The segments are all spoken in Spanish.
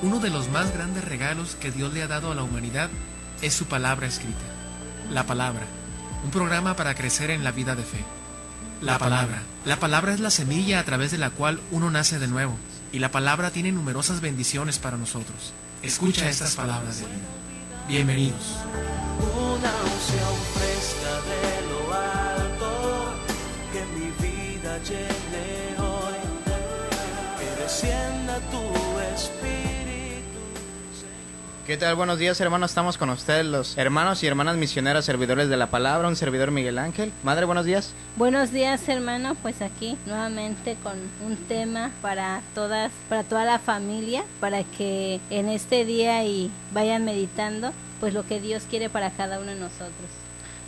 Uno de los más grandes regalos que Dios le ha dado a la humanidad es su palabra escrita. La palabra, un programa para crecer en la vida de fe. La palabra. La palabra es la semilla a través de la cual uno nace de nuevo, y la palabra tiene numerosas bendiciones para nosotros. Escucha estas palabras de vida. Bienvenidos. Una unción fresca de lo alto, que mi vida llene hoy, que descienda tu espíritu. ¿Qué tal? Buenos días, hermanos. Estamos con ustedes, los hermanos y hermanas misioneros, servidores de la palabra, un servidor Miguel Ángel. Madre, buenos días. Buenos días, hermano. Pues aquí nuevamente con un tema para toda la familia, para que en este día y vayan meditando pues lo que Dios quiere para cada uno de nosotros.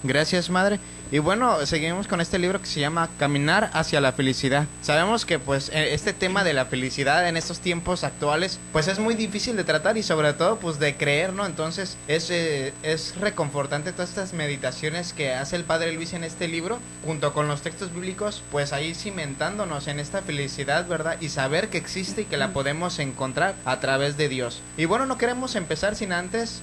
Gracias, madre. Y bueno, seguimos con este libro que se llama Caminar hacia la felicidad. Sabemos que pues este tema de la felicidad en estos tiempos actuales pues es muy difícil de tratar y sobre todo pues de creer, ¿no? Entonces es reconfortante todas estas meditaciones que hace el Padre Luis en este libro, junto con los textos bíblicos, pues ahí cimentándonos en esta felicidad, ¿verdad? Y saber que existe y que la podemos encontrar a través de Dios. Y bueno, no queremos empezar sin antes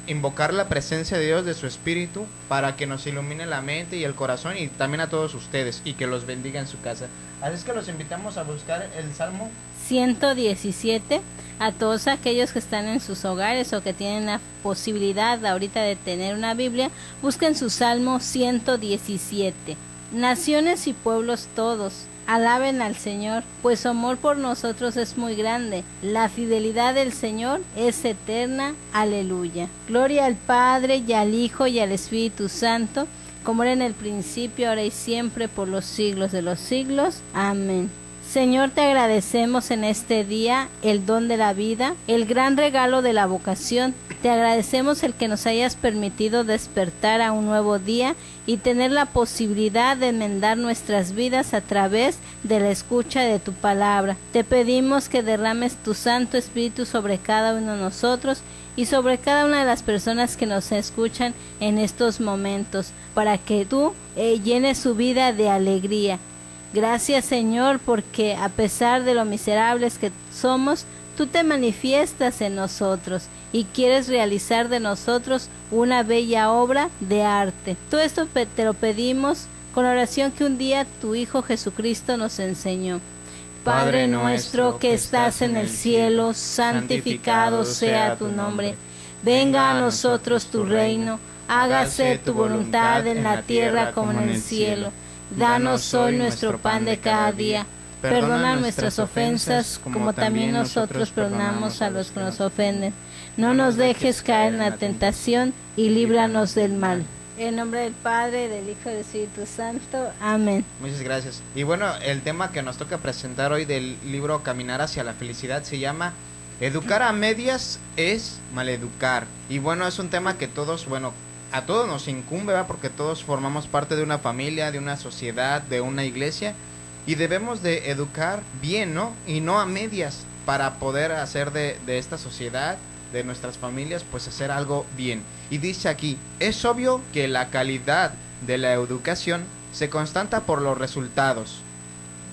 invocar la presencia de Dios, de su Espíritu, para que nos ilumine la mente y el corazón, y también a todos ustedes, y que los bendiga en su casa. Así es que los invitamos a buscar el Salmo 117. A todos aquellos que están en sus hogares o que tienen la posibilidad ahorita de tener una Biblia, busquen su Salmo 117. Naciones y pueblos todos, alaben al Señor, pues su amor por nosotros es muy grande. La fidelidad del Señor es eterna. Aleluya. Gloria al Padre, y al Hijo, y al Espíritu Santo, como era en el principio, ahora y siempre, por los siglos de los siglos. Amén. Señor, te agradecemos en este día el don de la vida, el gran regalo de la vocación. Te agradecemos el que nos hayas permitido despertar a un nuevo día y tener la posibilidad de enmendar nuestras vidas a través de la escucha de tu palabra. Te pedimos que derrames tu Santo Espíritu sobre cada uno de nosotros y sobre cada una de las personas que nos escuchan en estos momentos, para que tú llenes su vida de alegría. Gracias, Señor, porque a pesar de lo miserables que somos, tú te manifiestas en nosotros y quieres realizar de nosotros una bella obra de arte. Todo esto te lo pedimos con la oración que un día tu Hijo Jesucristo nos enseñó. Padre nuestro que estás en el cielo, santificado sea tu nombre. Venga a nosotros tu reino, hágase tu voluntad en la tierra como en el cielo. Danos hoy nuestro pan de cada día. Perdona nuestras ofensas, como también nosotros perdonamos a los que nos ofenden. No nos dejes caer en la tentación y líbranos del mal. En nombre del Padre, del Hijo y del Espíritu Santo. Amén. Muchas gracias. Y bueno, el tema que nos toca presentar hoy del libro Caminar hacia la felicidad se llama Educar a medias es maleducar. Y bueno, es un tema que a todos nos incumbe, ¿verdad? Porque todos formamos parte de una familia, de una sociedad, de una iglesia, y debemos de educar bien, ¿no? Y no a medias, para poder hacer de esta sociedad, de nuestras familias, pues hacer algo bien. Y dice aquí, es obvio que la calidad de la educación se constata por los resultados.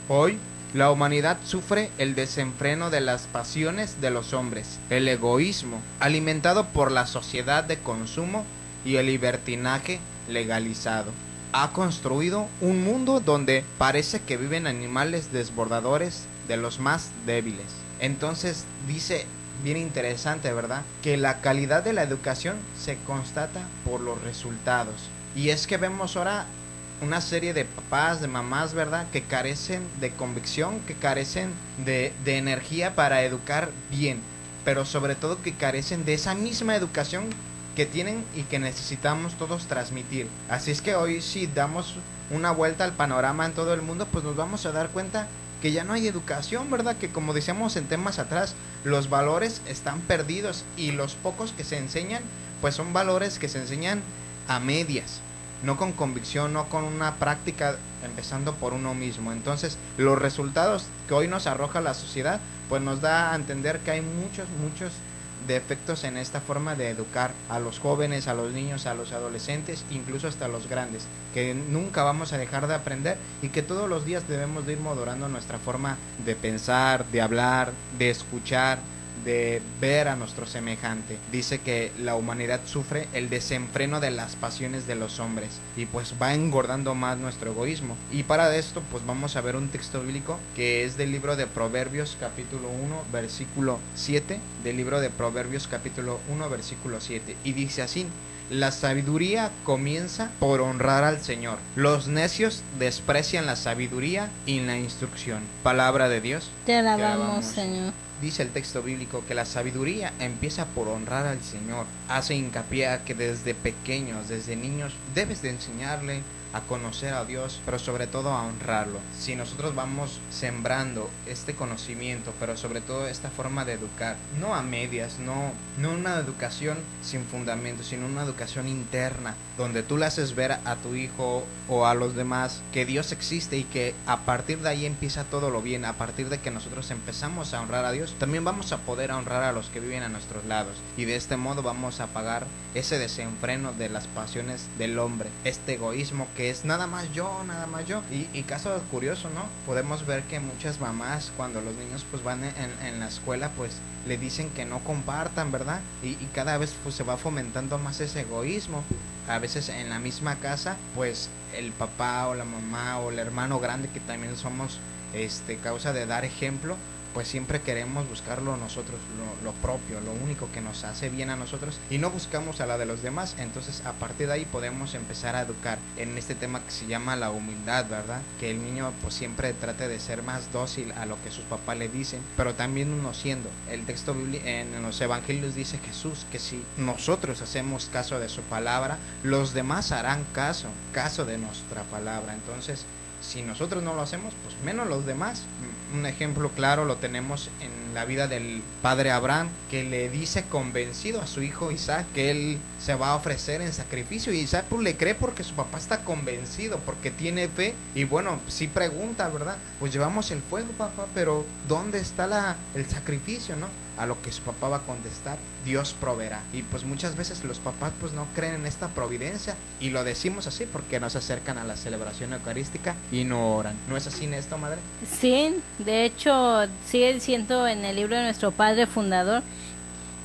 Hoy, la humanidad sufre el desenfreno de las pasiones de los hombres, el egoísmo, alimentado por la sociedad de consumo y el libertinaje legalizado. Ha construido un mundo donde parece que viven animales desbordadores de los más débiles. Entonces dice, bien interesante, ¿verdad? Que la calidad de la educación se constata por los resultados. Y es que vemos ahora una serie de papás, de mamás, ¿verdad? Que carecen de convicción, que carecen de energía para educar bien, pero sobre todo que carecen de esa misma educación que tienen y que necesitamos todos transmitir. Así es que hoy, si damos una vuelta al panorama en todo el mundo, pues nos vamos a dar cuenta que ya no hay educación, ¿verdad? Que como decíamos en temas atrás, los valores están perdidos y los pocos que se enseñan, pues son valores que se enseñan a medias, no con convicción, no con una práctica, empezando por uno mismo. Entonces, los resultados que hoy nos arroja la sociedad, pues nos da a entender que hay muchos defectos en esta forma de educar a los jóvenes, a los niños, a los adolescentes, incluso hasta los grandes, que nunca vamos a dejar de aprender y que todos los días debemos de ir modulando nuestra forma de pensar, de hablar, de escuchar, de ver a nuestro semejante. Dice que la humanidad sufre el desenfreno de las pasiones de los hombres y pues va engordando más nuestro egoísmo. Y para esto pues vamos a ver un texto bíblico que es del libro de Proverbios capítulo 1 versículo 7, del libro de Proverbios capítulo 1 versículo 7, y dice así: la sabiduría comienza por honrar al Señor. Los necios desprecian la sabiduría y la instrucción. Palabra de Dios. Te alabamos, Señor. Dice el texto bíblico que la sabiduría empieza por honrar al Señor. Hace hincapié a que desde pequeños, desde niños, debes de enseñarle a conocer a Dios, pero sobre todo a honrarlo. Si nosotros vamos sembrando este conocimiento, pero sobre todo esta forma de educar, no a medias, no una educación sin fundamento, sino una educación interna, donde tú le haces ver a tu hijo o a los demás que Dios existe y que a partir de ahí empieza todo lo bien. A partir de que nosotros empezamos a honrar a Dios, también vamos a poder honrar a los que viven a nuestros lados, y de este modo vamos a pagar ese desenfreno de las pasiones del hombre, este egoísmo que es nada más yo. Y caso curioso, ¿no? Podemos ver que muchas mamás, cuando los niños pues van en la escuela, pues le dicen que no compartan, ¿verdad? Y cada vez pues se va fomentando más ese egoísmo. A veces en la misma casa, pues el papá o la mamá o el hermano grande, que también somos causa de dar ejemplo, pues siempre queremos buscarlo nosotros, lo propio, lo único que nos hace bien a nosotros, y no buscamos a la de los demás. Entonces a partir de ahí podemos empezar a educar en este tema que se llama la humildad, ¿verdad? Que el niño pues siempre trate de ser más dócil a lo que sus papás le dicen, pero también uno siendo. El texto bíblico en los evangelios dice Jesús que si nosotros hacemos caso de su palabra, los demás harán caso de nuestra palabra. Entonces, si nosotros no lo hacemos, pues menos los demás. Un ejemplo claro lo tenemos en la vida del padre Abraham, que le dice convencido a su hijo Isaac que él se va a ofrecer en sacrificio, y Isaac pues le cree porque su papá está convencido, porque tiene fe. Y bueno, sí pregunta, ¿verdad? Pues llevamos el fuego, papá, pero ¿dónde está el sacrificio, no? A lo que su papá va a contestar: Dios proveerá. Y pues muchas veces los papás pues no creen en esta providencia, y lo decimos así porque no se acercan a la celebración eucarística y no oran. ¿No es así en esto, madre? Sí, de hecho sigue diciendo en el libro de nuestro padre fundador: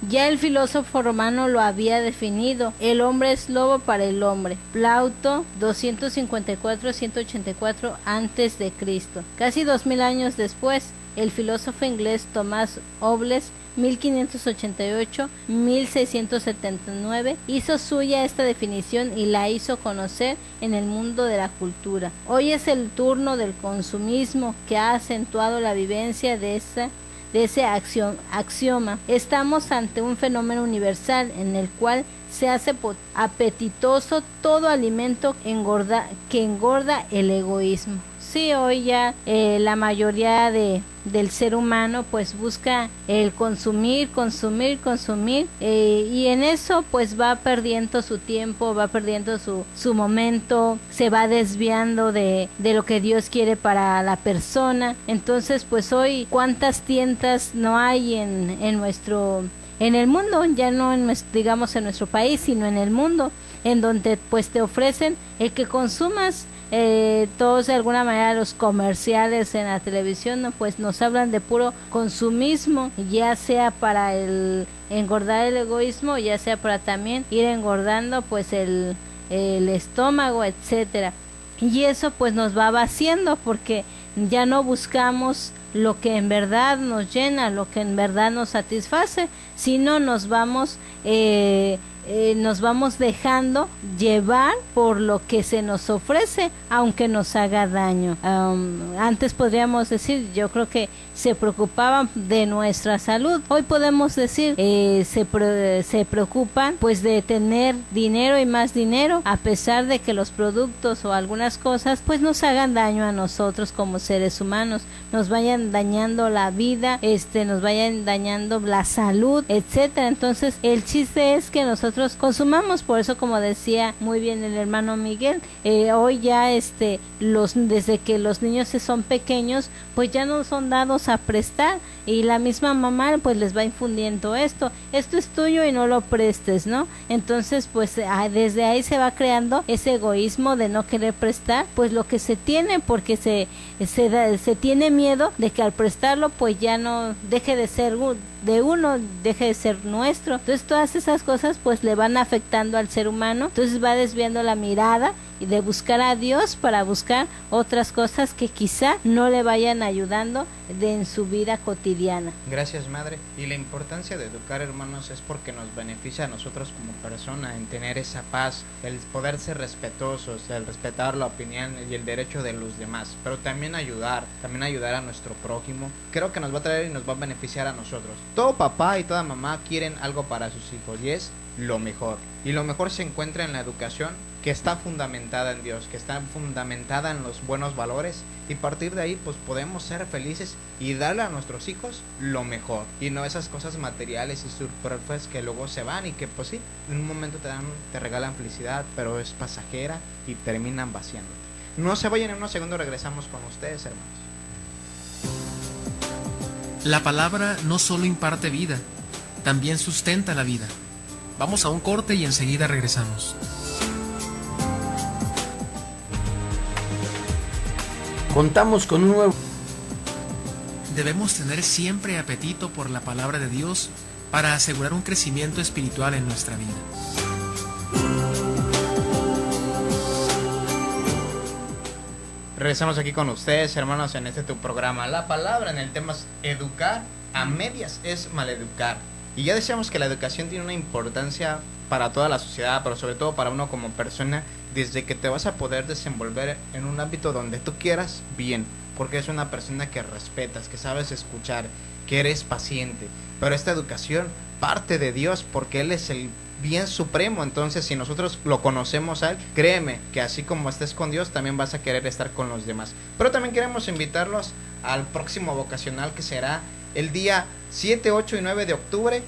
ya el filósofo romano lo había definido, el hombre es lobo para el hombre. Plauto, 254-184 antes de Cristo. Casi 2000 años después, el filósofo inglés Thomas Hobbes, 1588-1679, hizo suya esta definición y la hizo conocer en el mundo de la cultura. Hoy es el turno del consumismo, que ha acentuado la vivencia de ese axioma. Estamos ante un fenómeno universal en el cual se hace apetitoso todo alimento que engorda el egoísmo. Sí, hoy ya la mayoría del ser humano pues busca el consumir, y en eso pues va perdiendo su tiempo, va perdiendo su momento, se va desviando de lo que Dios quiere para la persona. Entonces pues hoy cuántas tiendas no hay en el mundo, ya no en nuestro país, sino en el mundo, en donde pues te ofrecen el que consumas. Todos de alguna manera los comerciales en la televisión, ¿no? Pues nos hablan de puro consumismo, ya sea para el engordar el egoísmo, ya sea para también ir engordando pues el estómago, etcétera. Y eso pues nos va vaciando, porque ya no buscamos lo que en verdad nos llena, lo que en verdad nos satisface, sino nos vamos dejando llevar por lo que se nos ofrece, aunque nos haga daño. Antes podríamos decir, yo creo que se preocupaban de nuestra salud. Hoy podemos decir, se preocupan pues de tener dinero y más dinero, a pesar de que los productos o algunas cosas pues nos hagan daño a nosotros como seres humanos, nos vayan dañando la vida, nos vayan dañando la salud, etcétera. Entonces el chiste es que nosotros consumamos. Por eso, como decía muy bien el hermano Miguel, hoy ya desde que los niños son pequeños pues ya no son dados a prestar, y la misma mamá pues les va infundiendo esto es tuyo y no lo prestes, ¿no? Entonces pues desde ahí se va creando ese egoísmo de no querer prestar pues lo que se tiene, porque se tiene miedo de que al prestarlo pues ya no deje de ser de uno, deje de ser nuestro. Entonces todas esas cosas pues le van afectando al ser humano, entonces va desviando la mirada y de buscar a Dios para buscar otras cosas que quizá no le vayan ayudando en su vida cotidiana. Gracias, madre. Y la importancia de educar, hermanos, es porque nos beneficia a nosotros como persona en tener esa paz, el poder ser respetuosos, el respetar la opinión y el derecho de los demás, pero también ayudar a nuestro prójimo. Creo que nos va a traer y nos va a beneficiar a nosotros. Todo papá y toda mamá quieren algo para sus hijos y es lo mejor. Y lo mejor se encuentra en la educación, que está fundamentada en Dios, que está fundamentada en los buenos valores, y a partir de ahí pues podemos ser felices y darle a nuestros hijos lo mejor, y no esas cosas materiales y superfluas que luego se van y que pues sí, en un momento te regalan felicidad, pero es pasajera y terminan vaciándote. No se vayan, en unos segundos regresamos con ustedes, hermanos. La palabra no solo imparte vida, también sustenta la vida. Vamos a un corte y enseguida regresamos. Contamos con un nuevo... Debemos tener siempre apetito por la palabra de Dios para asegurar un crecimiento espiritual en nuestra vida. Regresamos aquí con ustedes, hermanos, en tu programa La Palabra. En el tema es educar a medias es maleducar. Y ya decíamos que la educación tiene una importancia para toda la sociedad, pero sobre todo para uno como persona, desde que te vas a poder desenvolver en un ámbito donde tú quieras, bien, porque es una persona que respetas, que sabes escuchar, que eres paciente. Pero esta educación parte de Dios, porque Él es el bien supremo. Entonces, si nosotros lo conocemos a Él, créeme que así como estés con Dios, también vas a querer estar con los demás. Pero también queremos invitarlos al próximo vocacional, que será el día 7, 8 y 9 de octubre,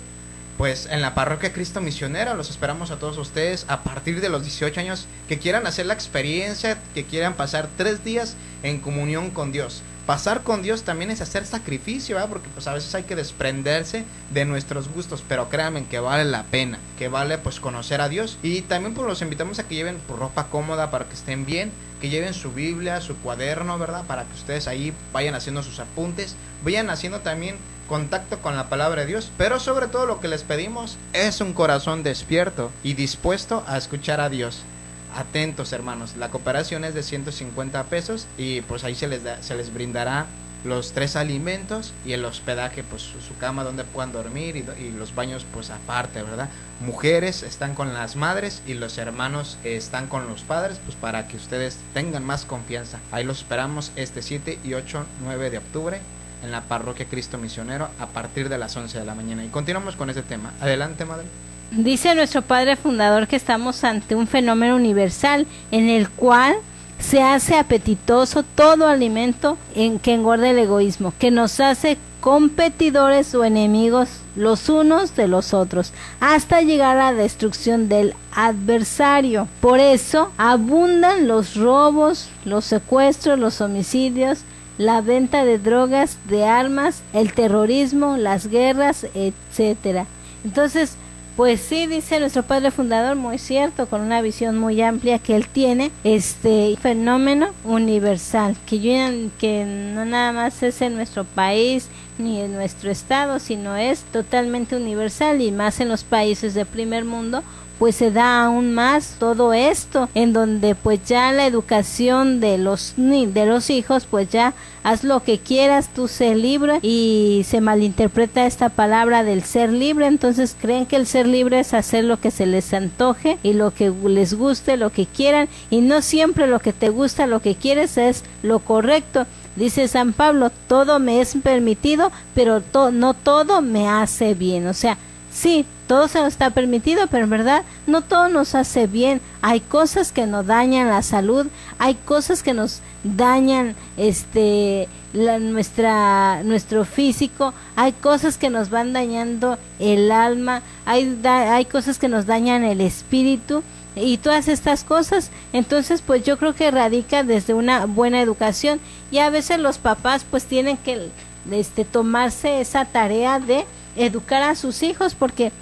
pues en la Parroquia Cristo Misionero. Los esperamos a todos ustedes a partir de los 18 años que quieran hacer la experiencia, que quieran pasar 3 días en comunión con Dios. Pasar con Dios también es hacer sacrificio, ¿verdad? Porque pues a veces hay que desprenderse de nuestros gustos, pero créanme que vale la pena, que vale pues conocer a Dios. Y también pues los invitamos a que lleven pues, ropa cómoda para que estén bien, que lleven su Biblia, su cuaderno, ¿verdad? Para que ustedes ahí vayan haciendo sus apuntes, vayan haciendo también contacto con la palabra de Dios, pero sobre todo lo que les pedimos es un corazón despierto y dispuesto a escuchar a Dios. Atentos, hermanos, la cooperación es de 150 pesos y pues ahí se les brindará los 3 alimentos y el hospedaje, pues su cama donde puedan dormir y los baños pues aparte, ¿verdad? Mujeres están con las madres y los hermanos están con los padres, pues para que ustedes tengan más confianza. Ahí los esperamos este 7 y 8, 9 de octubre en la Parroquia Cristo Misionero a partir de las 11 de la mañana. Y continuamos con este tema. Adelante, madre. Dice nuestro Padre Fundador que estamos ante un fenómeno universal en el cual se hace apetitoso todo alimento que engorda el egoísmo, que nos hace competidores o enemigos los unos de los otros, hasta llegar a la destrucción del adversario. Por eso abundan los robos, los secuestros, los homicidios, la venta de drogas, de armas, el terrorismo, las guerras, etcétera. Entonces, pues sí, dice nuestro Padre Fundador, muy cierto, con una visión muy amplia que él tiene, fenómeno universal, que no nada más es en nuestro país ni en nuestro estado, sino es totalmente universal, y más en los países de primer mundo, pues se da aún más todo esto, en donde pues ya la educación de los hijos, pues ya haz lo que quieras, tú sé libre, y se malinterpreta esta palabra del ser libre. Entonces creen que el ser libre es hacer lo que se les antoje y lo que les guste, lo que quieran, y no siempre lo que te gusta, lo que quieres es lo correcto. Dice San Pablo, todo me es permitido, pero no todo me hace bien. O sea, sí, todo se nos está permitido, pero en verdad no todo nos hace bien. Hay cosas que nos dañan la salud, hay cosas que nos dañan nuestro físico, hay cosas que nos van dañando el alma, hay cosas que nos dañan el espíritu. Y todas estas cosas, entonces pues yo creo que radica desde una buena educación, y a veces los papás pues tienen que tomarse esa tarea de educar a sus hijos, porque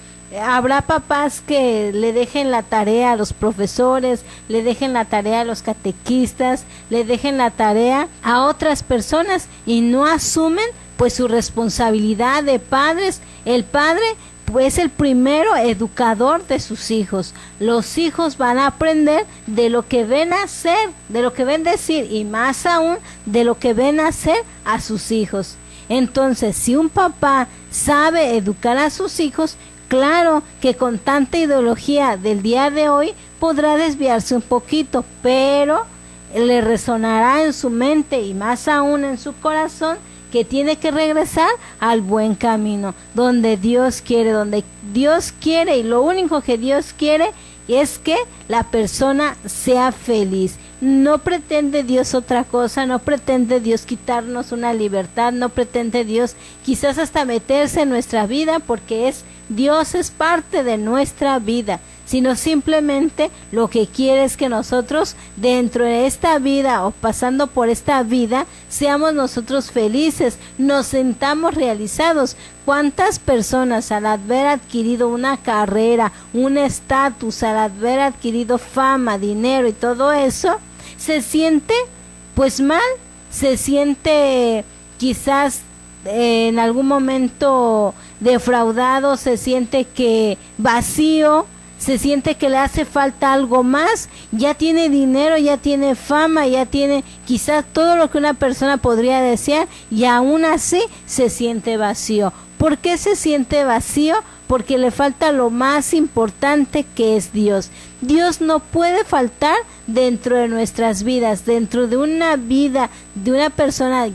Habrá papás que le dejen la tarea a los profesores, le dejen la tarea a los catequistas, le dejen la tarea a otras personas y no asumen pues su responsabilidad de padres. El padre pues es el primero educador de sus hijos. Los hijos van a aprender de lo que ven hacer, de lo que ven decir y más aún de lo que ven hacer a sus hijos. Entonces, si un papá sabe educar a sus hijos, claro que con tanta ideología del día de hoy podrá desviarse un poquito, pero le resonará en su mente y más aún en su corazón que tiene que regresar al buen camino, donde Dios quiere y lo único que Dios quiere es que la persona sea feliz. No pretende Dios otra cosa, no pretende Dios quitarnos una libertad, no pretende Dios quizás hasta meterse en nuestra vida porque Dios es parte de nuestra vida, sino simplemente lo que quiere es que nosotros dentro de esta vida o pasando por esta vida seamos nosotros felices, nos sintamos realizados. ¿Cuántas personas al haber adquirido una carrera, un estatus, al haber adquirido fama, dinero y todo eso, se siente pues mal, se siente quizás en algún momento defraudado, se siente que vacío, se siente que le hace falta algo más? Ya tiene dinero, ya tiene fama, ya tiene quizás todo lo que una persona podría desear y aún así se siente vacío. ¿Por qué se siente vacío? Porque le falta lo más importante, que es Dios. Dios no puede faltar dentro de nuestras vidas, dentro de una vida de una persona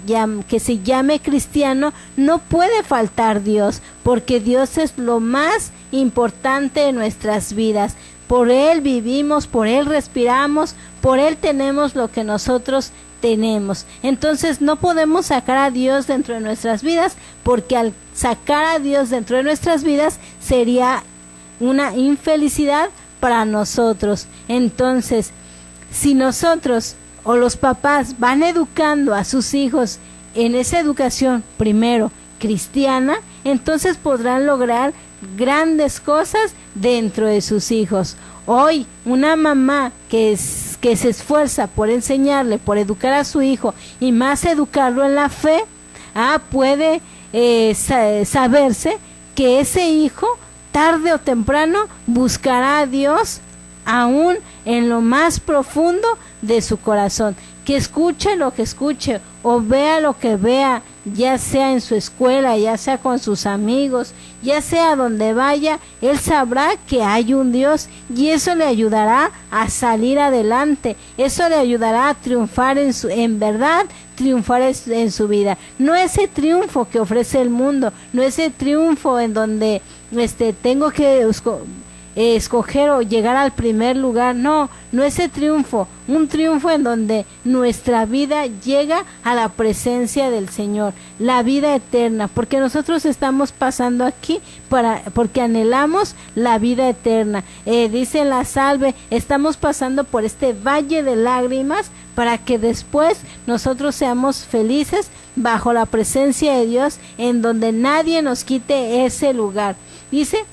que se llame cristiano, no puede faltar Dios, porque Dios es lo más importante de nuestras vidas. Por Él vivimos, por Él respiramos, por Él tenemos lo que nosotros tenemos. Entonces no podemos sacar a Dios dentro de nuestras vidas, porque al sacar a Dios dentro de nuestras vidas sería una infelicidad para nosotros. Entonces, si nosotros o los papás van educando a sus hijos en esa educación primero cristiana, entonces podrán lograr grandes cosas dentro de sus hijos. Hoy una mamá que se esfuerza por enseñarle, por educar a su hijo y más educarlo en la fe, puede saberse que ese hijo tarde o temprano buscará a Dios aún en lo más profundo de su corazón. Que escuche lo que escuche o vea lo que vea, ya sea en su escuela, ya sea con sus amigos, ya sea donde vaya, él sabrá que hay un Dios y eso le ayudará a salir adelante, eso le ayudará a triunfar en verdad, triunfar en su vida. No ese triunfo que ofrece el mundo, no ese triunfo en donde tengo que escoger o llegar al primer lugar, no ese triunfo, un triunfo en donde nuestra vida llega a la presencia del Señor, la vida eterna, porque nosotros estamos pasando aquí porque anhelamos la vida eterna. Dice la salve, estamos pasando por este valle de lágrimas para que después nosotros seamos felices bajo la presencia de Dios, en donde nadie nos quite ese lugar. Dice,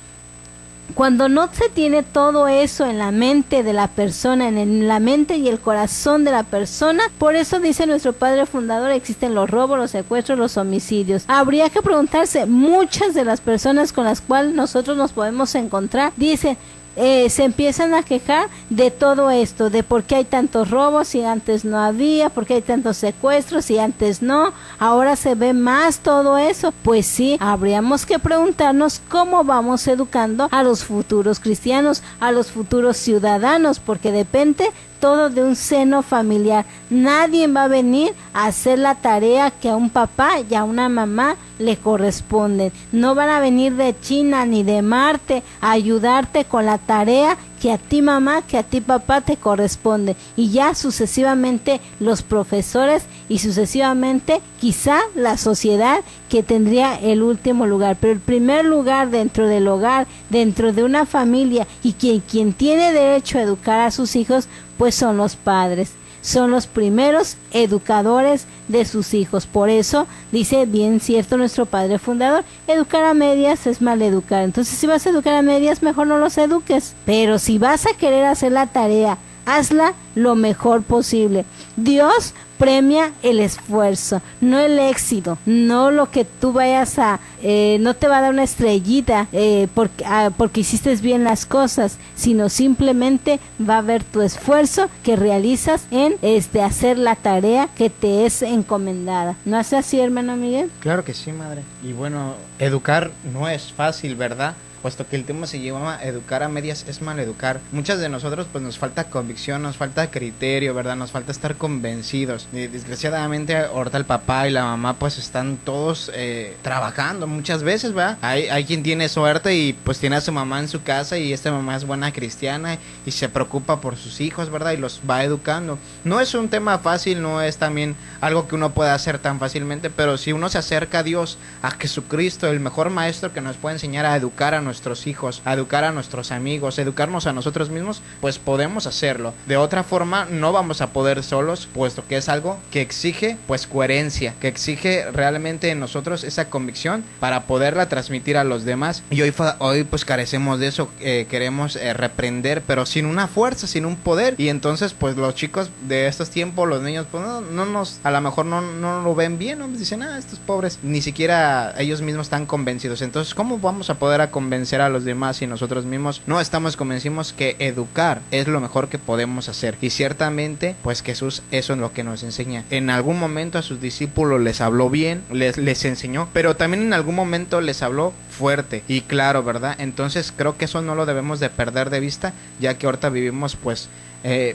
cuando no se tiene todo eso en la mente de la persona, en la mente y el corazón de la persona, por eso dice nuestro padre fundador, existen los robos, los secuestros, los homicidios. Habría que preguntarse, muchas de las personas con las cuales nosotros nos podemos encontrar, dice, se empiezan a quejar de todo esto, de por qué hay tantos robos si antes no había, por qué hay tantos secuestros si antes no, ahora se ve más todo eso. Pues sí, habríamos que preguntarnos cómo vamos educando a los futuros cristianos, a los futuros ciudadanos, porque depende todo de un seno familiar. Nadie va a venir a hacer la tarea que a un papá y a una mamá le corresponde. No van a venir de China ni de Marte a ayudarte con la tarea que a ti mamá, que a ti papá te corresponde. Y ya sucesivamente los profesores y sucesivamente quizá la sociedad, que tendría el último lugar. Pero el primer lugar dentro del hogar, dentro de una familia, y quien tiene derecho a educar a sus hijos, pues son los padres. son los primeros educadores de sus hijos. Por eso dice bien cierto nuestro padre fundador, educar a medias es maleducar. Entonces, si vas a educar a medias, mejor no los eduques. Pero si vas a querer hacer la tarea, hazla lo mejor posible. Dios premia el esfuerzo, no el éxito, no lo que tú vayas a, no te va a dar una estrellita porque hiciste bien las cosas, sino simplemente va a ver tu esfuerzo que realizas en hacer la tarea que te es encomendada. ¿No es así, hermano Miguel? Claro que sí, madre. Y bueno, educar no es fácil, ¿verdad? Puesto que el tema se llama educar a medias es maleducar. Muchas de nosotros pues nos falta convicción, nos falta criterio, ¿verdad? Nos falta estar convencidos. Y desgraciadamente ahorita el papá y la mamá pues están todos trabajando muchas veces, ¿verdad? Hay quien tiene suerte y pues tiene a su mamá en su casa y esta mamá es buena cristiana y se preocupa por sus hijos, ¿verdad? Y los va educando. No es un tema fácil, no es también algo que uno pueda hacer tan fácilmente, pero si uno se acerca a Dios, a Jesucristo, el mejor maestro que nos puede enseñar a educar a nuestros hijos, a educar a nuestros amigos, a educarnos a nosotros mismos, pues podemos hacerlo. De otra forma no vamos a poder solos, puesto que es algo que exige pues coherencia, que exige realmente en nosotros esa convicción para poderla transmitir a los demás. Y hoy pues carecemos de eso, queremos reprender, pero sin una fuerza, sin un poder. Y entonces pues los chicos de estos tiempos, los niños pues a lo mejor no lo ven bien, ¿no? Dicen, estos pobres, ni siquiera ellos mismos están convencidos. Entonces, ¿cómo vamos a poder convencer a los demás si nosotros mismos no estamos convencidos que educar es lo mejor que podemos hacer? Y ciertamente pues Jesús eso es lo que nos enseña. En algún momento a sus discípulos les habló bien, les enseñó, pero también en algún momento les habló fuerte y claro, ¿verdad? Entonces creo que eso no lo debemos de perder de vista, ya que ahorita vivimos pues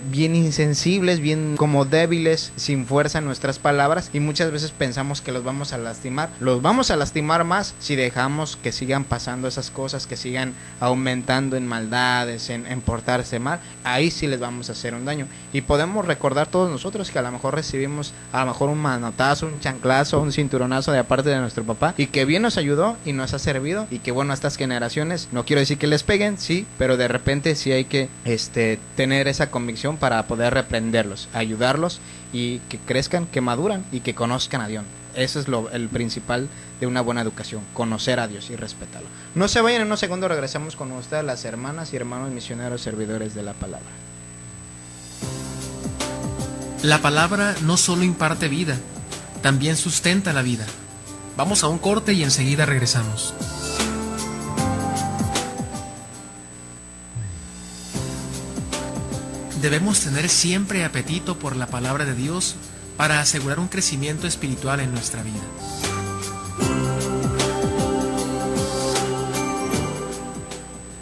bien insensibles, bien como débiles, sin fuerza en nuestras palabras, y muchas veces pensamos que los vamos a lastimar más si dejamos que sigan pasando esas cosas, que sigan aumentando en maldades, en portarse mal. Ahí sí les vamos a hacer un daño, y podemos recordar todos nosotros que a lo mejor recibimos un manotazo, un chanclazo, un cinturonazo de parte de nuestro papá, y que bien nos ayudó y nos ha servido, y que bueno, a estas generaciones no quiero decir que les peguen, sí, pero de repente sí hay que tener esa convicción para poder reprenderlos, ayudarlos y que crezcan, que maduran y que conozcan a Dios. Eso es el principal de una buena educación, conocer a Dios y respetarlo. No se vayan, en unos segundos regresamos con ustedes, las hermanas y hermanos misioneros servidores de la palabra. La palabra no solo imparte vida, también sustenta la vida. Vamos a un corte y enseguida regresamos. Debemos tener siempre apetito por la palabra de Dios para asegurar un crecimiento espiritual en nuestra vida.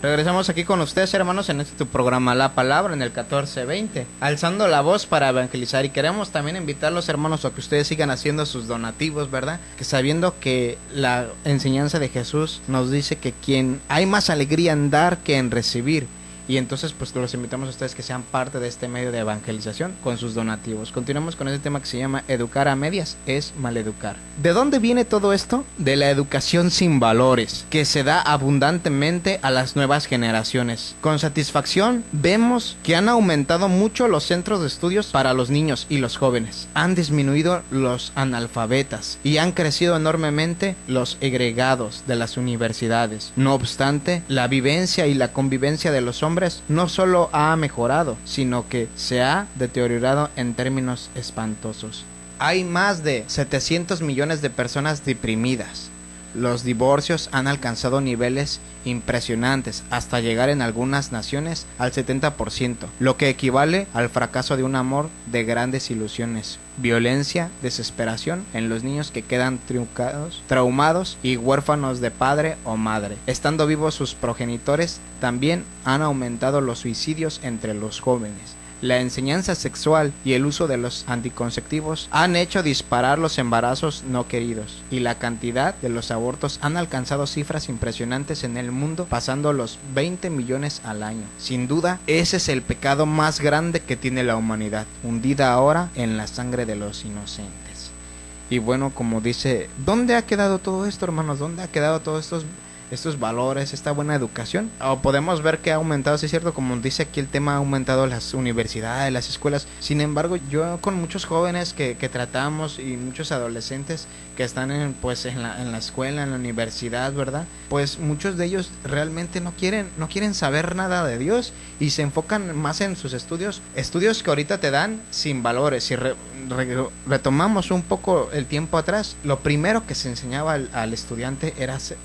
Regresamos aquí con ustedes, hermanos, en tu programa La Palabra, en el 1420, alzando la voz para evangelizar. Y queremos también invitarlos, hermanos, a que ustedes sigan haciendo sus donativos, ¿verdad? Que sabiendo que la enseñanza de Jesús nos dice que hay más alegría en dar que en recibir. Y entonces pues los invitamos a ustedes que sean parte de este medio de evangelización con sus donativos. Continuamos con este tema que se llama educar a medias es maleducar. ¿De dónde viene todo esto? De la educación sin valores, que se da abundantemente a las nuevas generaciones. Con satisfacción vemos que han aumentado mucho los centros de estudios para los niños y los jóvenes. Han disminuido los analfabetas y han crecido enormemente los egregados de las universidades. No obstante, la vivencia y la convivencia de los hombres no solo ha mejorado, sino que se ha deteriorado en términos espantosos. Hay más de 700 millones de personas deprimidas. Los divorcios han alcanzado niveles impresionantes, hasta llegar en algunas naciones al 70%, lo que equivale al fracaso de un amor de grandes ilusiones. Violencia, desesperación en los niños que quedan traumados y huérfanos de padre o madre. Estando vivos sus progenitores, también han aumentado los suicidios entre los jóvenes. La enseñanza sexual y el uso de los anticonceptivos han hecho disparar los embarazos no queridos, y la cantidad de los abortos han alcanzado cifras impresionantes en el mundo, pasando los 20 millones al año. Sin duda, ese es el pecado más grande que tiene la humanidad, hundida ahora en la sangre de los inocentes. Y bueno, como dice, ¿dónde ha quedado todo esto, hermanos? ¿Dónde ha quedado todos estos estos valores, esta buena educación. O podemos ver que ha aumentado, sí es cierto, como dice aquí el tema, ha aumentado las universidades, las escuelas. Sin embargo, yo con muchos jóvenes que tratamos y muchos adolescentes que están en la escuela, en la universidad, ¿verdad? Pues muchos de ellos realmente no quieren saber nada de Dios y se enfocan más en sus estudios que ahorita te dan sin valores. Si retomamos un poco el tiempo atrás, lo primero que se enseñaba al estudiante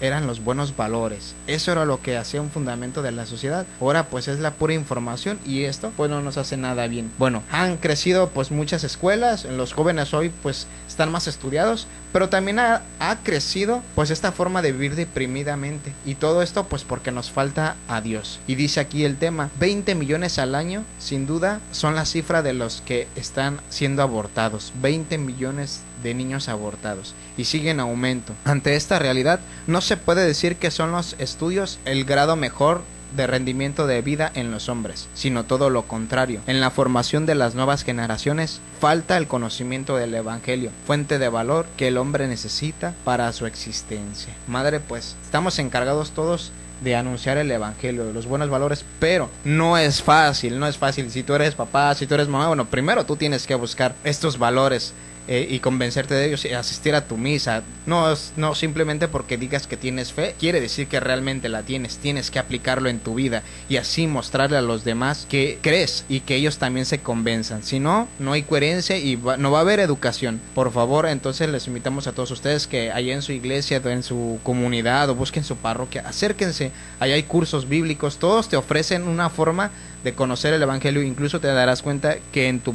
eran los buenos valores. Eso era lo que hacía un fundamento de la sociedad. Ahora pues es la pura información y esto pues no nos hace nada bien. Bueno, han crecido pues muchas escuelas, los jóvenes hoy pues están más estudiados, pero también ha crecido pues esta forma de vivir deprimidamente, y todo esto pues porque nos falta a Dios. Y dice aquí el tema, 20 millones al año sin duda son la cifra de los que están siendo abortados, 20 millones de niños abortados, y sigue en aumento. Ante esta realidad no se puede decir que son los estudios el grado mejor de rendimiento de vida en los hombres, sino todo lo contrario. En la formación de las nuevas generaciones falta el conocimiento del evangelio, fuente de valor que el hombre necesita para su existencia. Madre, pues estamos encargados todos de anunciar el evangelio, de los buenos valores, pero no es fácil. Si tú eres papá, si tú eres mamá, bueno, primero tú tienes que buscar estos valores y convencerte de ellos y asistir a tu misa. No simplemente porque digas que tienes fe quiere decir que realmente la tienes que aplicarlo en tu vida y así mostrarle a los demás que crees y que ellos también se convenzan. Si no, no hay coherencia y no va a haber educación. Por favor, entonces les invitamos a todos ustedes que allá en su iglesia, en su comunidad o busquen su parroquia, acérquense, allá hay cursos bíblicos, todos te ofrecen una forma de conocer el evangelio. Incluso te darás cuenta que en tu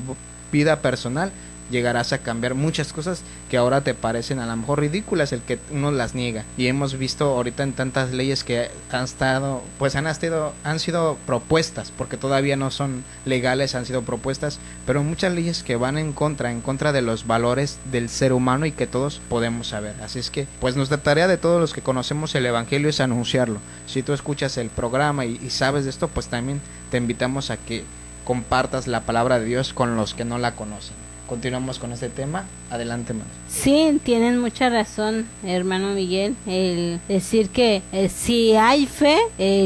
vida personal llegarás a cambiar muchas cosas que ahora te parecen a lo mejor ridículas, el que uno las niega. Y hemos visto ahorita en tantas leyes que han sido propuestas, porque todavía no son legales, han sido propuestas, pero muchas leyes que van en contra de los valores del ser humano y que todos podemos saber. Así es que pues nuestra tarea de todos los que conocemos el evangelio es anunciarlo. Si tú escuchas el programa y sabes de esto, pues también te invitamos a que compartas la palabra de Dios con los que no la conocen. Continuamos con este tema. Adelante, hermano. Sí, tienen mucha razón, hermano Miguel, el decir que si hay fe,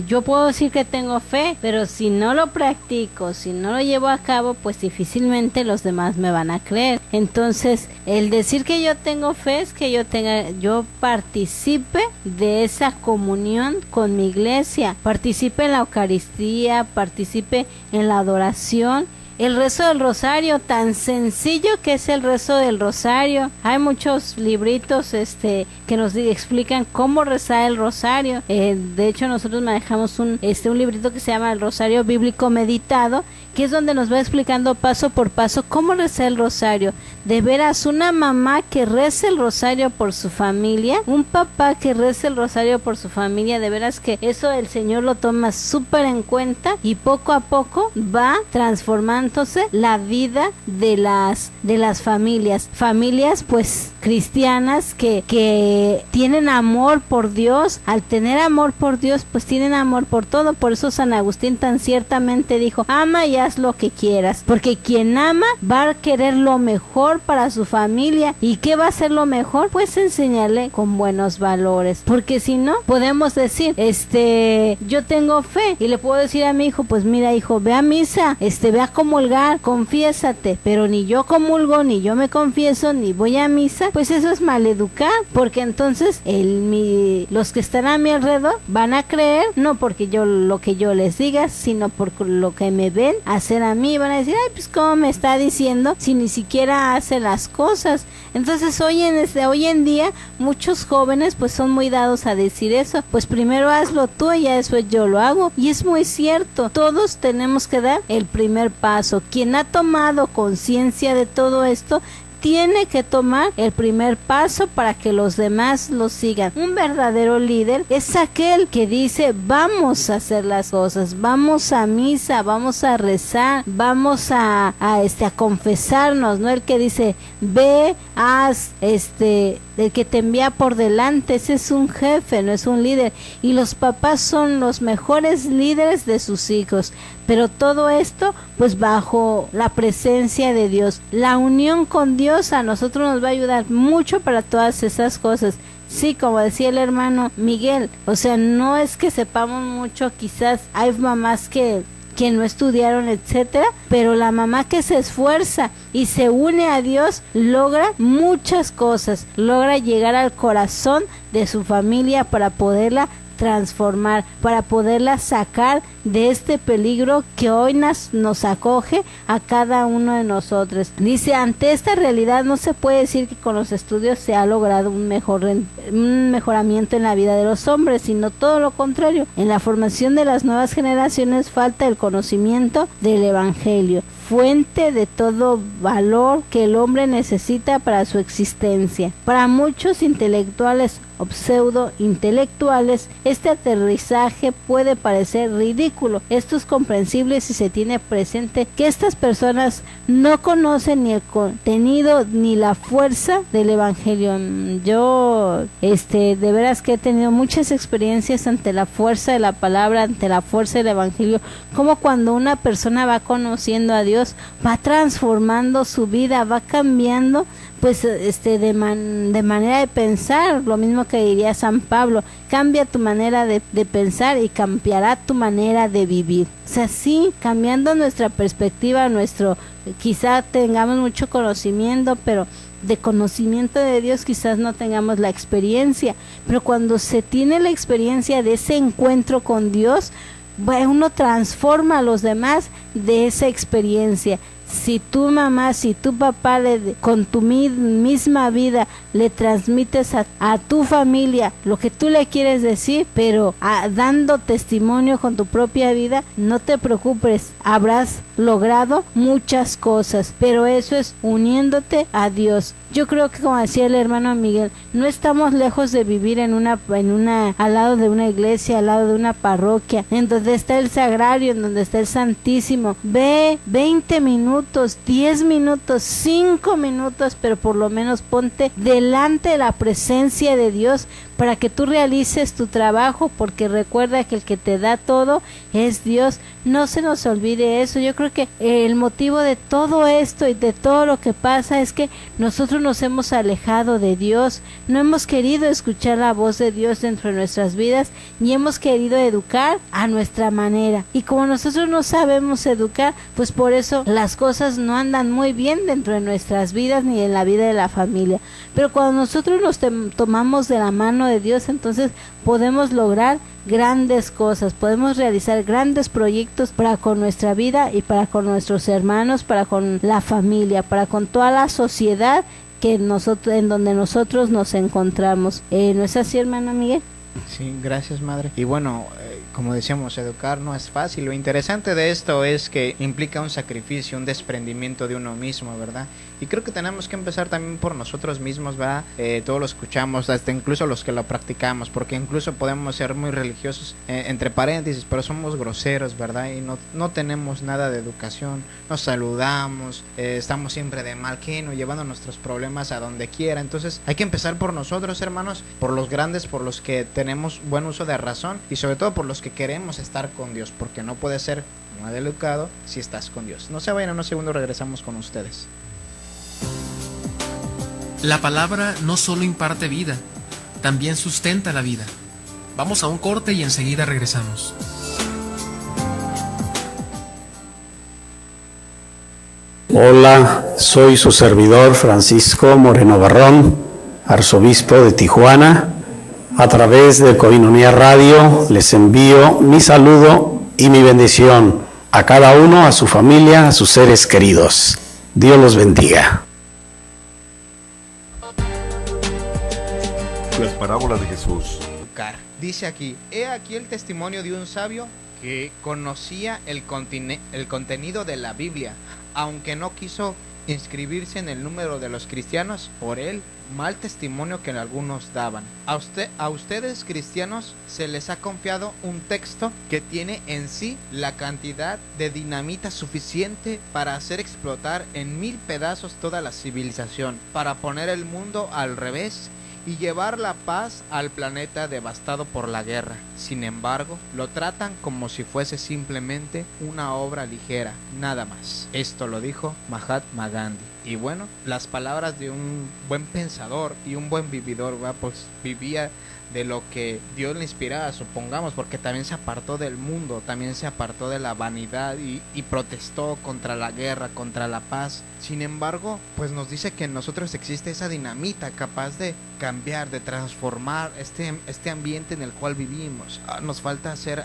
yo puedo decir que tengo fe, pero si no lo practico, si no lo llevo a cabo, pues difícilmente los demás me van a creer. Entonces, el decir que yo tengo fe es que yo participe de esa comunión con mi iglesia, participe en la Eucaristía, participe en la adoración. El rezo del rosario, tan sencillo que es el rezo del rosario. Hay muchos libritos que nos explican cómo rezar el rosario. De hecho, nosotros manejamos un librito que se llama El Rosario Bíblico Meditado, que es donde nos va explicando paso por paso cómo rezar el rosario. De veras, una mamá que reza el rosario por su familia, un papá que reza el rosario por su familia, de veras que eso el Señor lo toma súper en cuenta y poco a poco va transformándose la vida de las familias pues cristianas que tienen amor por Dios. Al tener amor por Dios, pues tienen amor por todo. Por eso San Agustín tan ciertamente dijo: ama y haz lo que quieras, porque quien ama va a querer lo mejor para su familia. ¿Y qué va a ser lo mejor? Pues enseñarle con buenos valores, porque si no, podemos decir, yo tengo fe y le puedo decir a mi hijo, pues mira hijo, ve a misa, ve a comulgar, confiésate, pero ni yo comulgo, ni yo me confieso, ni voy a misa, pues eso es maleducar, porque entonces los que están a mi alrededor van a creer, no porque lo que yo les diga, sino por lo que me ven hacer a mí. Van a decir: ay, pues cómo me está diciendo si ni siquiera hace las cosas. Entonces hoy en día muchos jóvenes pues son muy dados a decir eso, pues primero hazlo tú y ya después yo lo hago. Y es muy cierto, todos tenemos que dar el primer paso. Quien ha tomado conciencia de todo esto tiene que tomar el primer paso para que los demás lo sigan. Un verdadero líder es aquel que dice: vamos a hacer las cosas, vamos a misa, vamos a rezar, vamos a confesarnos, no el que dice: ve, haz, el que te envía por delante. Ese es un jefe, no es un líder. Y los papás son los mejores líderes de sus hijos, pero todo esto pues bajo la presencia de Dios. La unión con Dios Dios a nosotros nos va a ayudar mucho para todas esas cosas. Sí, como decía el hermano Miguel, o sea, no es que sepamos mucho, quizás hay mamás que no estudiaron, etcétera, pero la mamá que se esfuerza y se une a Dios logra muchas cosas, logra llegar al corazón de su familia para poderla transformar, para poderla sacar de este peligro que hoy nos acoge a cada uno de nosotros. Dice, ante esta realidad no se puede decir que con los estudios se ha logrado un mejoramiento en la vida de los hombres, sino todo lo contrario. En la formación de las nuevas generaciones falta el conocimiento del Evangelio, fuente de todo valor que el hombre necesita para su existencia. Para muchos intelectuales o pseudo intelectuales, este aterrizaje puede parecer ridículo. Esto es comprensible si se tiene presente que estas personas no conocen ni el contenido ni la fuerza del Evangelio. Yo, de veras que he tenido muchas experiencias ante la fuerza de la palabra, ante la fuerza del Evangelio, como cuando una persona va conociendo a Dios, va transformando su vida, va cambiando, pues de manera de pensar, lo mismo que diría San Pablo, cambia tu manera de pensar y cambiará tu manera de vivir. O sea, sí, cambiando nuestra perspectiva, quizá tengamos mucho conocimiento, pero de conocimiento de Dios quizás no tengamos la experiencia, pero cuando se tiene la experiencia de ese encuentro con Dios, uno transforma a los demás de esa experiencia. Si tu mamá, si tu papá con tu misma vida le transmites a tu familia lo que tú le quieres decir, pero dando testimonio con tu propia vida, no te preocupes, habrás logrado muchas cosas, pero eso es uniéndote a Dios. Yo creo que, como decía el hermano Miguel, no estamos lejos de vivir al lado de una iglesia, al lado de una parroquia, en donde está el sagrario, en donde está el Santísimo. Ve 20 minutos, 10 minutos, 5 minutos, pero por lo menos ponte delante de la presencia de Dios para que tú realices tu trabajo, porque recuerda que el que te da todo es Dios. No se nos olvide eso. Yo creo que el motivo de todo esto y de todo lo que pasa es que nosotros nos hemos alejado de Dios, no hemos querido escuchar la voz de Dios dentro de nuestras vidas y hemos querido educar a nuestra manera, y como nosotros no sabemos educar, pues por eso las cosas no andan muy bien dentro de nuestras vidas ni en la vida de la familia. Pero cuando nosotros nos tomamos de la mano de Dios, entonces podemos lograr grandes cosas, podemos realizar grandes proyectos para con nuestra vida y para con nuestros hermanos, para con la familia, para con toda la sociedad en donde nosotros nos encontramos. ¿No es así, hermano Miguel? Sí, gracias, madre. Y bueno, como decíamos, educar no es fácil. Lo interesante de esto es que implica un sacrificio, un desprendimiento de uno mismo, ¿verdad? Y creo que tenemos que empezar también por nosotros mismos, ¿verdad? Todos lo escuchamos, hasta incluso los que lo practicamos, porque incluso podemos ser muy religiosos, entre paréntesis, pero somos groseros, ¿verdad? Y no tenemos nada de educación, nos saludamos, estamos siempre de mal genio, llevando nuestros problemas a donde quiera. Entonces hay que empezar por nosotros, hermanos, por los grandes, por los que tenemos buen uso de razón, y sobre todo por los que queremos estar con Dios, porque no puede ser mal educado si estás con Dios. No se vayan, en unos segundos regresamos con ustedes. La palabra no solo imparte vida, también sustenta la vida. Vamos a un corte y enseguida regresamos. Hola, soy su servidor Francisco Moreno Barrón, arzobispo de Tijuana. A través de Coinonía Radio les envío mi saludo y mi bendición a cada uno, a su familia, a sus seres queridos. Dios los bendiga. Las parábolas de Jesús. Dice aquí, he aquí el testimonio de un sabio que conocía el contenido de la Biblia, aunque no quiso inscribirse en el número de los cristianos por el mal testimonio que algunos daban. A ustedes cristianos se les ha confiado un texto que tiene en sí la cantidad de dinamita suficiente para hacer explotar en 1000 pedazos toda la civilización, para poner el mundo al revés y llevar la paz al planeta devastado por la guerra. Sin embargo, lo tratan como si fuese simplemente una obra ligera, nada más. Esto lo dijo Mahatma Gandhi. Y bueno, las palabras de un buen pensador y un buen vividor, ¿verdad? Pues vivía de lo que Dios le inspiraba, supongamos, porque también se apartó del mundo, también se apartó de la vanidad y protestó contra la guerra, contra la paz. Sin embargo, pues nos dice que en nosotros existe esa dinamita capaz de cambiar, de transformar este ambiente en el cual vivimos. Nos falta ser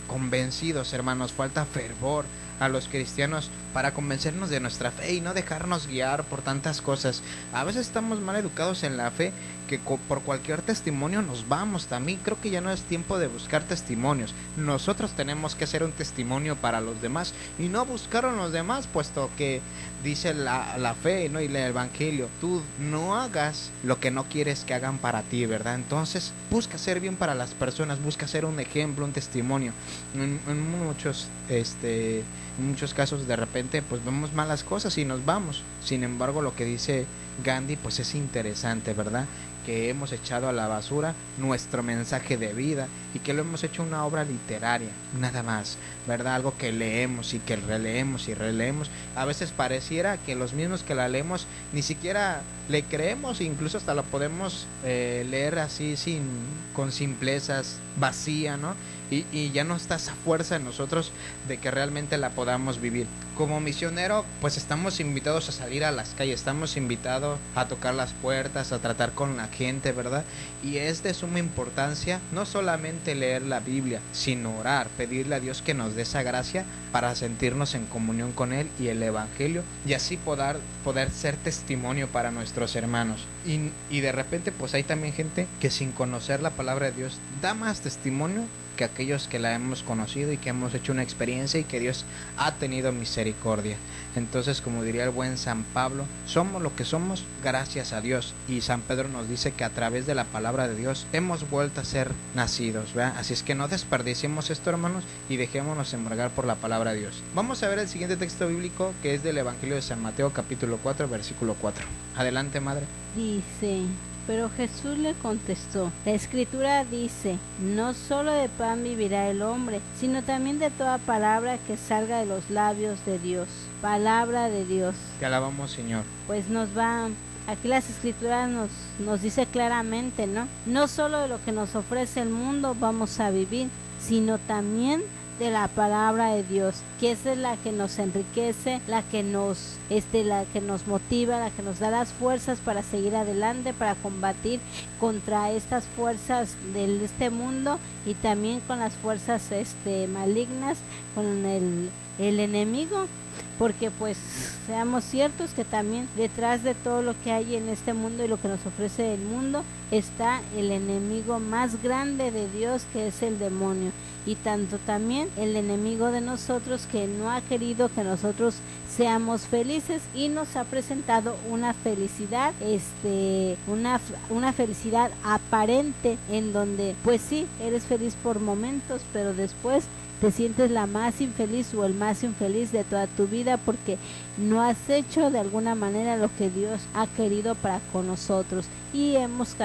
convencidos, hermanos, falta fervor a los cristianos para convencernos de nuestra fe y no dejarnos guiar por tantas cosas. A veces estamos mal educados en la fe, que por cualquier testimonio nos vamos. También creo que ya no es tiempo de buscar testimonios. Nosotros tenemos que ser un testimonio para los demás y no buscar a los demás, puesto que dice la fe, ¿no? Y el evangelio, tú no hagas lo que no quieres que hagan para ti, ¿verdad? Entonces busca ser bien para las personas, busca ser un ejemplo, un testimonio. En muchos casos de repente pues vemos malas cosas y nos vamos. Sin embargo, lo que dice Gandhi pues es interesante, ¿verdad? Que hemos echado a la basura nuestro mensaje de vida y que lo hemos hecho una obra literaria, nada más, ¿verdad? Algo que leemos y que releemos y releemos. A veces pareciera que los mismos que la leemos ni siquiera le creemos, incluso hasta lo podemos leer así con simplezas, vacía, ¿no? Y ya no está esa fuerza en nosotros de que realmente la podamos vivir. Como misionero, pues estamos invitados a salir a las calles, estamos invitados a tocar las puertas, a tratar con la gente, ¿verdad? Y es de suma importancia no solamente leer la Biblia, sino orar, pedirle a Dios que nos dé esa gracia para sentirnos en comunión con Él y el Evangelio, y así poder ser testimonio para nuestros hermanos. Y de repente pues hay también gente que sin conocer la palabra de Dios da más testimonio que aquellos que la hemos conocido y que hemos hecho una experiencia y que Dios ha tenido misericordia. Entonces, como diría el buen San Pablo, somos lo que somos gracias a Dios, y San Pedro nos dice que a través de la palabra de Dios hemos vuelto a ser nacidos, ¿verdad? Así es que no desperdiciemos esto, hermanos, y dejémonos embargar por la palabra de Dios. Vamos a ver el siguiente texto bíblico, que es del Evangelio de San Mateo, capítulo 4, versículo 4. Adelante, madre. Dice: pero Jesús le contestó: la escritura dice, no solo de pan vivirá el hombre, sino también de toda palabra que salga de los labios de Dios. Palabra de Dios. Te alabamos, Señor. Pues aquí las escrituras nos dice claramente, ¿no? No solo de lo que nos ofrece el mundo vamos a vivir, sino también de la palabra de Dios, que esa es la que nos enriquece, la que nos motiva, la que nos da las fuerzas para seguir adelante, para combatir contra estas fuerzas de este mundo y también con las fuerzas malignas, con el enemigo. Porque pues seamos ciertos que también detrás de todo lo que hay en este mundo y lo que nos ofrece el mundo está el enemigo más grande de Dios, que es el demonio, y tanto también el enemigo de nosotros, que no ha querido que nosotros seamos felices y nos ha presentado una felicidad una felicidad aparente, en donde pues sí, eres feliz por momentos, pero después te sientes la más infeliz o el más infeliz de toda tu vida, porque no has hecho de alguna manera lo que Dios ha querido para con nosotros, y hemos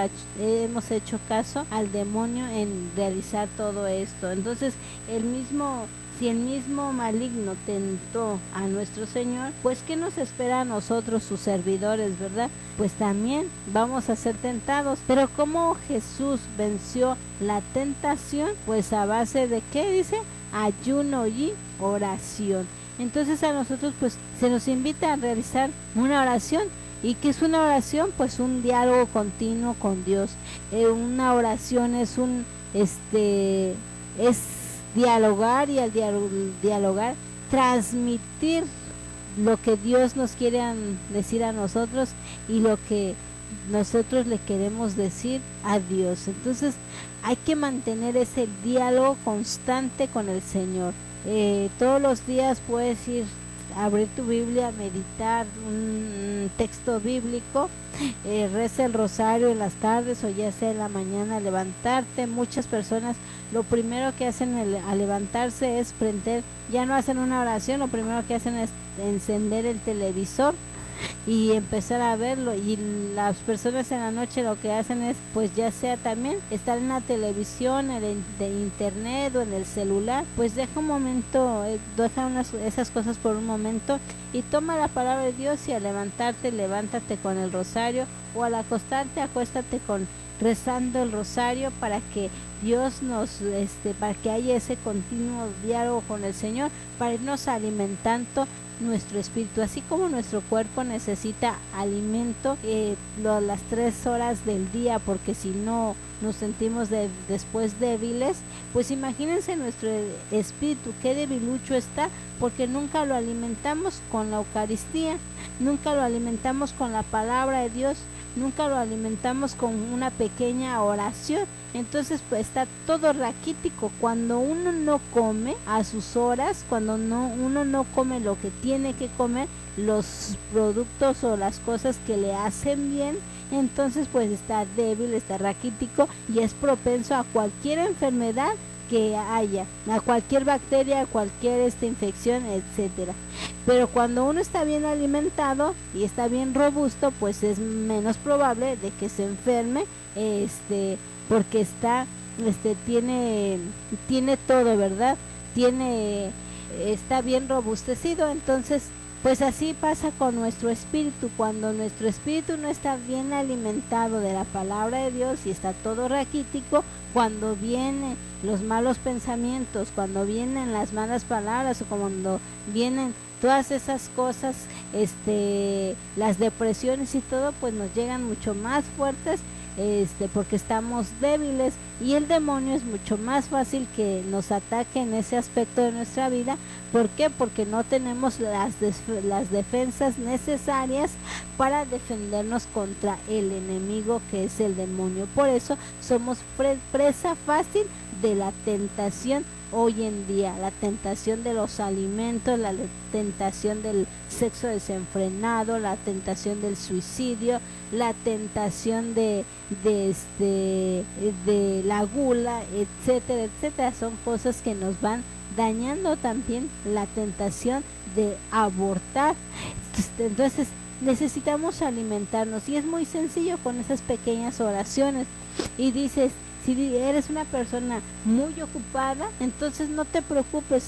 hecho caso al demonio en realizar todo esto. Entonces si el mismo maligno tentó a nuestro Señor, pues ¿qué nos espera a nosotros, sus servidores, verdad? Pues también vamos a ser tentados. Pero ¿cómo Jesús venció la tentación? Pues a base de ¿qué dice? Ayuno y oración. Entonces a nosotros pues se nos invita a realizar una oración. ¿Y qué es una oración? Pues un diálogo continuo con Dios. Una oración es dialogar, y al dialogar transmitir lo que Dios nos quiere decir a nosotros y lo que nosotros le queremos decir a Dios. Entonces hay que mantener ese diálogo constante con el Señor. Todos los días puedes abrir tu Biblia, meditar un texto bíblico, reza el rosario en las tardes o ya sea en la mañana, levantarte. Muchas personas lo primero que hacen al levantarse es ya no hacen una oración, lo primero que hacen es encender el televisor y empezar a verlo. Y las personas en la noche lo que hacen es, pues ya sea también estar en la televisión, de internet o en el celular, pues deja un momento, deja esas cosas por un momento y toma la palabra de Dios, y al levantarte, levántate con el rosario, o al acostarte, acuéstate rezando el rosario, para que Dios para que haya ese continuo diálogo con el Señor, para irnos alimentando nuestro espíritu, así como nuestro cuerpo necesita alimento las 3 horas del día, porque si no nos sentimos después débiles. Pues imagínense nuestro espíritu, qué debilucho está, porque nunca lo alimentamos con la Eucaristía, nunca lo alimentamos con la palabra de Dios, nunca lo alimentamos con una pequeña oración. Entonces pues está todo raquítico. Cuando uno no come a sus horas, cuando uno no come lo que tiene que comer, los productos o las cosas que le hacen bien, entonces pues está débil, está raquítico y es propenso a cualquier enfermedad que haya, a cualquier bacteria, a cualquier infección, etcétera. Pero cuando uno está bien alimentado y está bien robusto, pues es menos probable de que se enferme, porque tiene todo, ¿verdad? Está bien robustecido. Entonces pues así pasa con nuestro espíritu. Cuando nuestro espíritu no está bien alimentado de la palabra de Dios y está todo raquítico, cuando vienen los malos pensamientos, cuando vienen las malas palabras, o cuando vienen todas esas cosas, las depresiones y todo, pues nos llegan mucho más fuertes, porque estamos débiles, y el demonio es mucho más fácil que nos ataque en ese aspecto de nuestra vida. ¿Por qué? Porque no tenemos las defensas necesarias para defendernos contra el enemigo, que es el demonio. Por eso somos presa fácil de la tentación hoy en día, la tentación de los alimentos, la tentación del sexo desenfrenado, la tentación del suicidio, la tentación de la gula, etcétera, etcétera. Son cosas que nos van dañando. También la tentación de abortar. Entonces necesitamos alimentarnos, y es muy sencillo con esas pequeñas oraciones. Y dices, si eres una persona muy ocupada, entonces no te preocupes,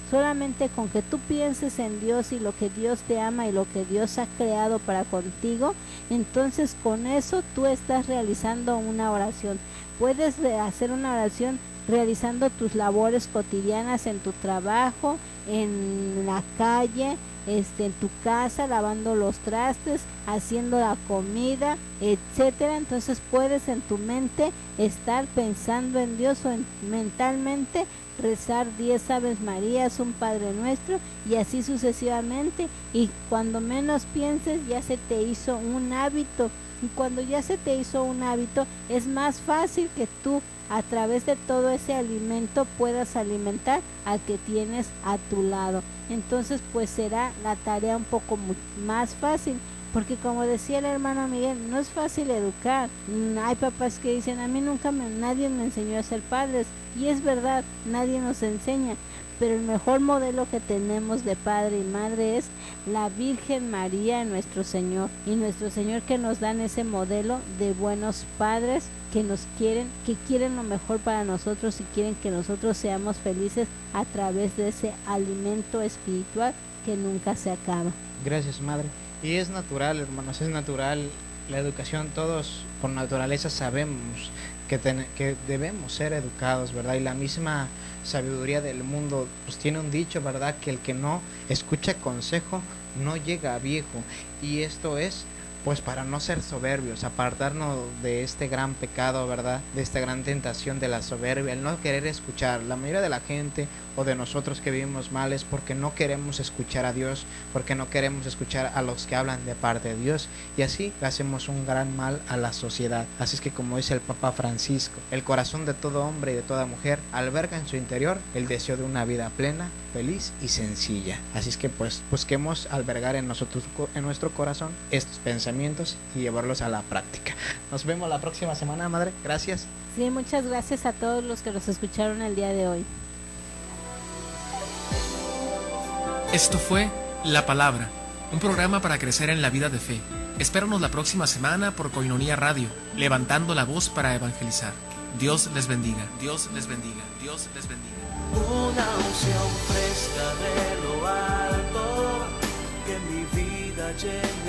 solamente con que tú pienses en Dios y lo que Dios te ama y lo que Dios ha creado para contigo, entonces con eso tú estás realizando una oración. Puedes hacer una oración realizando tus labores cotidianas en tu trabajo, en la calle, en tu casa, lavando los trastes, haciendo la comida, etcétera. Entonces puedes en tu mente estar pensando en Dios, o mentalmente rezar 10 Aves Marías, un Padre Nuestro, y así sucesivamente. Y cuando menos pienses, ya se te hizo un hábito. Y cuando ya se te hizo un hábito, es más fácil que tú, a través de todo ese alimento, puedas alimentar al que tienes a tu lado. Entonces pues será la tarea un poco más fácil, porque como decía el hermano Miguel, no es fácil educar. Hay papás que dicen, a mí nadie me enseñó a ser padres, y es verdad, nadie nos enseña, pero el mejor modelo que tenemos de padre y madre es la Virgen María, nuestro Señor, y nuestro Señor, que nos dan ese modelo de buenos padres que nos quieren, que quieren lo mejor para nosotros y quieren que nosotros seamos felices a través de ese alimento espiritual que nunca se acaba. Gracias, madre. Y es natural, hermanos, es natural la educación. Todos por naturaleza sabemos que debemos ser educados, ¿verdad? Y la misma sabiduría del mundo pues tiene un dicho, ¿verdad? Que el que no escucha consejo no llega a viejo. Y esto es pues para no ser soberbios, apartarnos de este gran pecado, ¿verdad? De esta gran tentación de la soberbia, el no querer escuchar. La mayoría de la gente o de nosotros que vivimos mal es porque no queremos escuchar a Dios, porque no queremos escuchar a los que hablan de parte de Dios, y así le hacemos un gran mal a la sociedad. Así es que, como dice el Papa Francisco, el corazón de todo hombre y de toda mujer alberga en su interior el deseo de una vida plena, feliz y sencilla. Así es que pues busquemos albergar en nuestro corazón estos pensamientos y llevarlos a la práctica. Nos vemos la próxima semana, madre. Gracias. Sí, muchas gracias a todos los que nos escucharon el día de hoy. Esto fue La Palabra, un programa para crecer en la vida de fe. Espéranos la próxima semana por Koinonia Radio, levantando la voz para evangelizar. Dios les bendiga, Dios les bendiga, Dios les bendiga. Una unción fresca de lo alto que mi vida llene.